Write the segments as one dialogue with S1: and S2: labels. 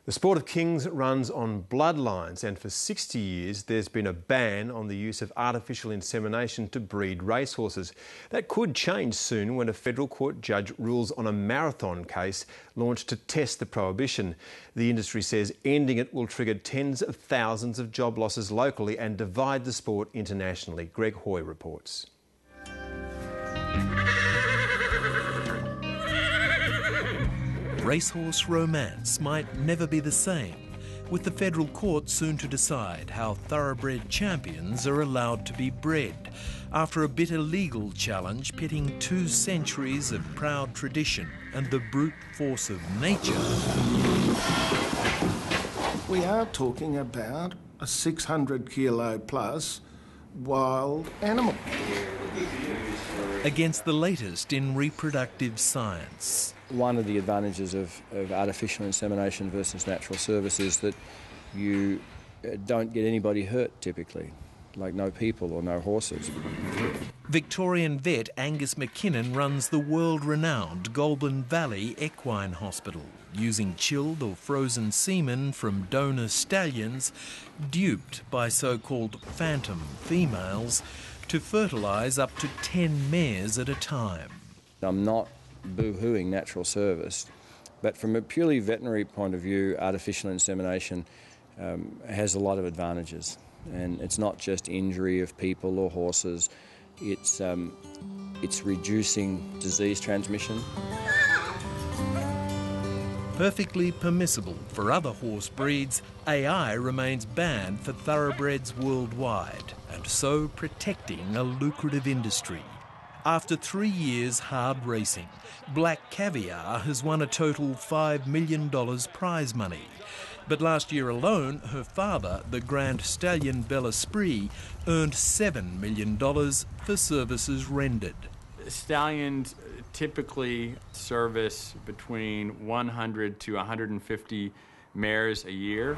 S1: The sport of kings runs on bloodlines, and for 60 years there's been a ban on the use of artificial insemination to breed racehorses. That could change soon when a federal court judge rules on a marathon case launched to test the prohibition. The industry says ending it will trigger tens of thousands of job losses locally and divide the sport internationally. Greg Hoy reports.
S2: Racehorse romance might never be the same, with the federal court soon to decide how thoroughbred champions are allowed to be bred, after a bitter legal challenge pitting 2 centuries of proud tradition and the brute force of nature.
S3: We are talking about a 600 kilo plus wild animal.
S2: Against the latest in reproductive science.
S4: One of the advantages of artificial insemination versus natural service is that you don't get anybody hurt typically, like no people or no horses.
S2: Victorian vet Angus McKinnon runs the world-renowned Goulburn Valley Equine Hospital, using chilled or frozen semen from donor stallions duped by so-called phantom females to fertilise up to 10 mares at a time.
S4: I'm not boo-hooing natural service, but from a purely veterinary point of view, artificial insemination has a lot of advantages, and it's not just injury of people or horses, it's reducing disease transmission.
S2: Perfectly permissible for other horse breeds, AI remains banned for thoroughbreds worldwide, and so protecting a lucrative industry. After 3 years hard racing, Black Caviar has won a total $5 million prize money. But last year alone, her father, the Grand Stallion Bel Esprit, earned $7 million for services rendered.
S5: Stallions typically service between 100 to 150 mares a year.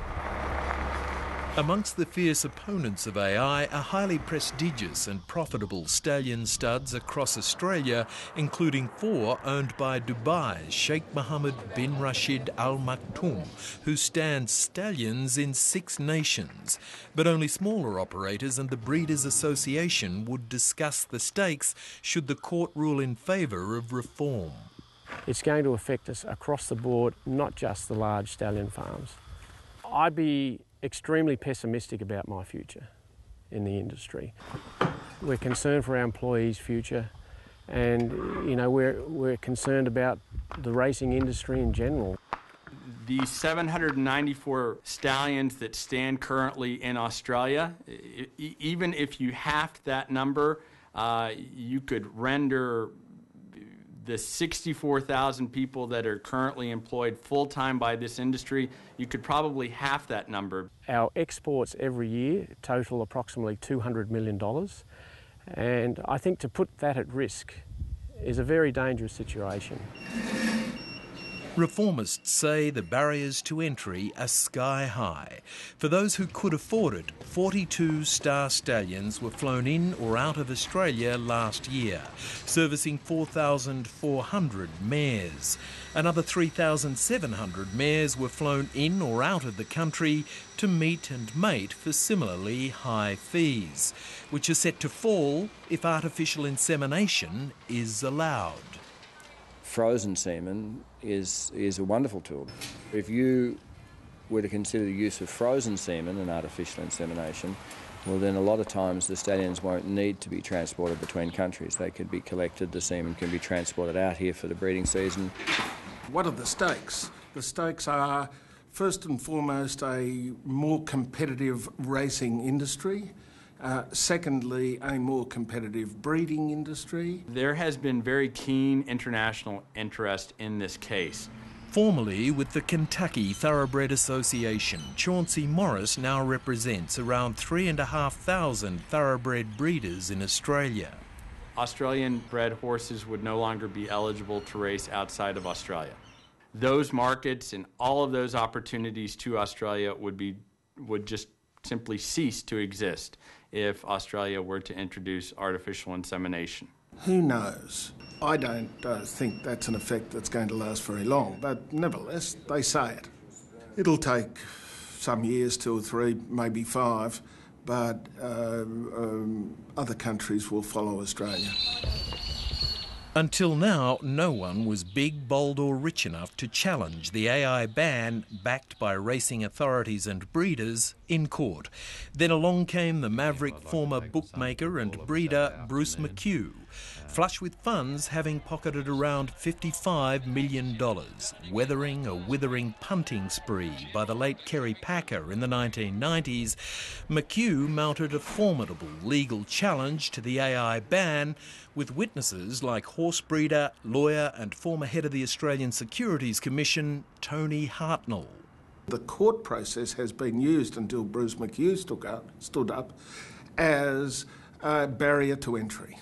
S2: Amongst the fierce opponents of AI are highly prestigious and profitable stallion studs across Australia, including 4 owned by Dubai's Sheikh Mohammed bin Rashid Al Maktoum, who stands stallions in 6 nations. But only smaller operators and the Breeders' Association would discuss the stakes should the court rule in favour of reform.
S6: It's going to affect us across the board, not just the large stallion farms. I'd be extremely pessimistic about my future in the industry. We're concerned for our employees' future, and we're concerned about the racing industry in general.
S5: The 794 stallions that stand currently in Australia, even if you halved that number, you could render the 64,000 people that are currently employed full-time by this industry, you could probably half that number.
S6: Our exports every year total approximately $200 million, and I think to put that at risk is a very dangerous situation.
S2: Reformists say the barriers to entry are sky high. For those who could afford it, 42 star stallions were flown in or out of Australia last year, servicing 4,400 mares. Another 3,700 mares were flown in or out of the country to meet and mate for similarly high fees, which are set to fall if artificial insemination is allowed.
S4: Frozen semen is a wonderful tool. If you were to consider the use of frozen semen in artificial insemination, well then a lot of times the stallions won't need to be transported between countries. They could be collected, the semen can be transported out here for the breeding season.
S3: What are the stakes? The stakes are, first and foremost, a more competitive racing industry. Secondly, a more competitive breeding industry.
S5: There has been very keen international interest in this case.
S2: Formerly with the Kentucky Thoroughbred Association, Chauncey Morris now represents around 3,500 thoroughbred breeders in Australia.
S5: Australian bred horses would no longer be eligible to race outside of Australia. Those markets and all of those opportunities to Australia would just simply cease to exist if Australia were to introduce artificial insemination.
S3: Who knows? I don't think that's an effect that's going to last very long, but nevertheless, they say it. It'll take some years, 2 or 3, maybe 5, but other countries will follow Australia.
S2: Until now, no one was big, bold or rich enough to challenge the AI ban backed by racing authorities and breeders in court. Then along came the maverick former bookmaker and breeder Bruce McHugh, flush with funds, having pocketed around $55 million, weathering a withering punting spree by the late Kerry Packer in the 1990s. McHugh mounted a formidable legal challenge to the AI ban, with witnesses like horse breeder, lawyer and former head of the Australian Securities Commission, Tony Hartnell.
S3: The court process has been used until Bruce McHugh stood up as a barrier to entry.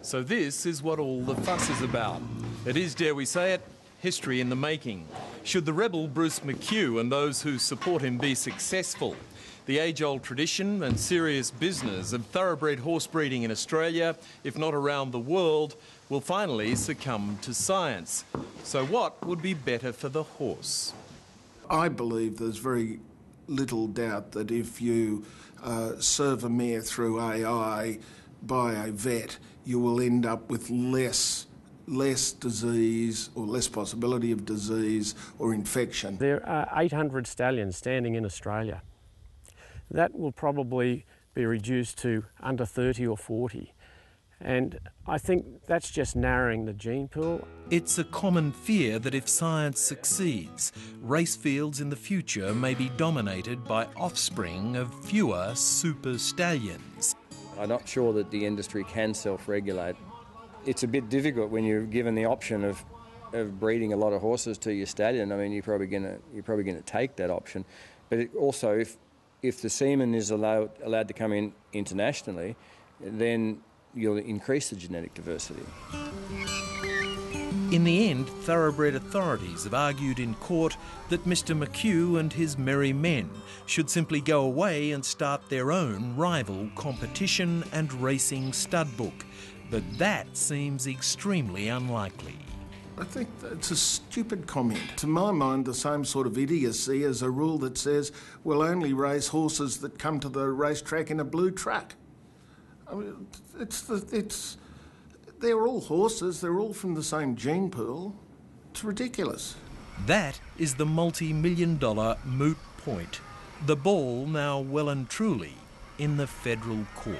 S2: So this is what all the fuss is about. It is, dare we say it, history in the making. Should the rebel Bruce McHugh and those who support him be successful, the age-old tradition and serious business of thoroughbred horse breeding in Australia, if not around the world, will finally succumb to science. So what would be better for the horse?
S3: I believe there's very little doubt that if you serve a mare through AI by a vet, you will end up with less disease or less possibility of disease or infection.
S6: There are 800 stallions standing in Australia. That will probably be reduced to under 30 or 40. And I think that's just narrowing the gene pool.
S2: It's a common fear that if science succeeds, race fields in the future may be dominated by offspring of fewer super stallions.
S4: I'm not sure that the industry can self-regulate. It's a bit difficult when you're given the option of breeding a lot of horses to your stallion. I mean, you're probably going to take that option. But it also, if the semen is allowed to come in internationally, then you'll increase the genetic diversity.
S2: In the end, thoroughbred authorities have argued in court that Mr McHugh and his merry men should simply go away and start their own rival competition and racing stud book. But that seems extremely unlikely.
S3: I think it's a stupid comment. To my mind, the same sort of idiocy as a rule that says we'll only race horses that come to the racetrack in a blue truck. I mean, they're all horses, they're all from the same gene pool. It's ridiculous.
S2: That is the multi-million-dollar moot point. The ball now well and truly in the federal court.